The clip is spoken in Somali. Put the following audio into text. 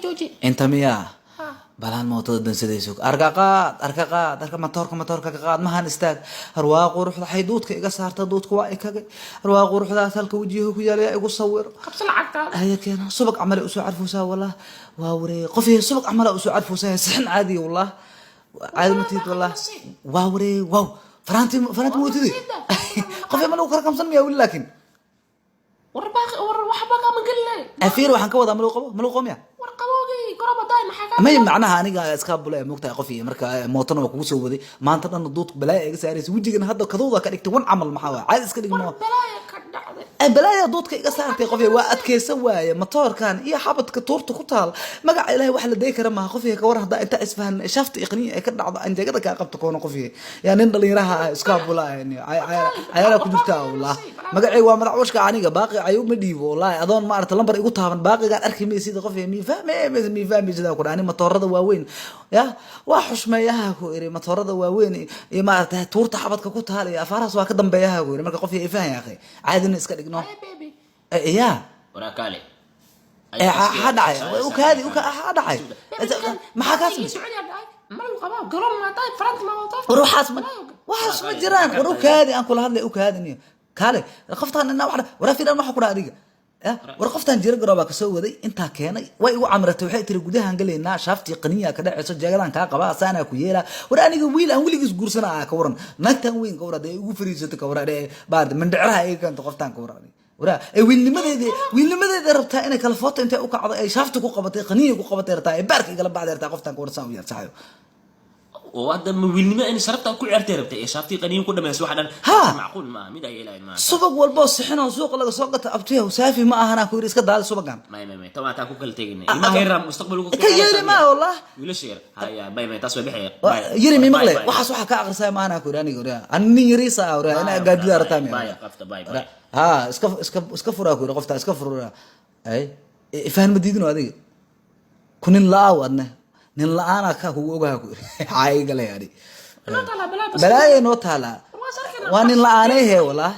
جوجي انت مياه ها بلان موتو دن سيديسوك اركا ماتوركا قاد ما هان استاغ arwaaqo ruuxda xayduudka iga saarta duudka waa ikaga arwaaqo ruuxda halka wajiho ku yaala igu sawir قبص العقاد هيا كان subag amal u soo carfuusaa wallah waa waree qofii subag amal u soo carfuusaa saxan caadi wallah caadi matid wallah waa waree wow faranti mootidi qofii ma lagu karkamsan miyaa wili laakiin ورباق وحباق ما قلنا afiir waxaan ka wadaa ma lagu qomiya ورقبوقي قرابة دايما حاجة ما macnaha aniga iska bulay moogtaa qofii marka mootana waa kugu soo waday maanta dhan duud balaa iga saaraysa wajigan hadda kadooda ka dhigtay wan amal maxaa waa caadi iska dhigmo بلايا كدعدي balaaya duudka iga saartay qofii waa adkeysan waaye matoorkan iyo xabadka tuurta ku taal magaca ilaahay wax la deey kara ma qofii ka war hada inta isfahan shafti iqniin ay ka dhacdo anjagada ka qabto koona qofii yaa nin dhalinyaraha iska bulaayeen ayala ku jirtaa wallah magacay waa madaxwashka aniga baaqi ayu ma dhiibo wallahi adoon ma arta lambar igu taaban baaqiga arki meesida qofii mi fahmay sida ku dhaani matoorada waaweyn ya waa xushmeeyaha ku iri matoorada waaweyn iyo ma arta tuurta xabadka ku taal iyo afaaraas waa ka dambeeyaha ku iri marka qofii ay fahmay akhay caadina iska dhigno يا بيبي يا وراكالي حدعي وكادي حدعي ما حكاش سعودي ما القباب قرون ما طيب فرنسا ما طيب وروح حاسب وحاس مجران وروح كادي انكل هذا وكادني كالي رقفتان انه واحده ورا في ما حكو اديga warqoftan jira garooba ka soo waday inta keenay way igu amratay waxay tiri gudahan galeena shaafti qaniya ka dhacayso jagadan ka qaba saana ku yeela war aniga wiil aan wiligiis guursana ka waran naagtan weyn ka warade ugu fariisatay ka warade baad mandhicraha ay kan qoftan ka warade wara ay wiilnimadeeda rabtaa inay kala foto intay u kacdo ay shaafti ku qabatay qaniya ku qabatay rabtaa ay baarka igala bacdeertaa qoftan ka warsan u yartahay وهذا ويلنما إن شربتها كل عرتي إيه شربتي قنين كل ما يسوي حدا معقول ما ميدا يلا ما subag walbo sixino suuq laga soo gato abtiyo saafi ma ahana ku iska daal subagan ما طبعا تاكل كل تيجي ما غير مستقبل ka yeeli ma wallah ولا شيء هاي ما تسوي بحير yiri mi maqlay waxaas waxa ka aqrisay ma ahana ku aniga ora anni yirisa ora ina gaadida artami باي قفت باي ها iska fura ku qofta iska fura ay ifaan madidino adiga kunin laaw adna nin laana ka huwa ogaa ku hay galay ari لا طلع بلا بس balaay no taala waa nin laanay he wallah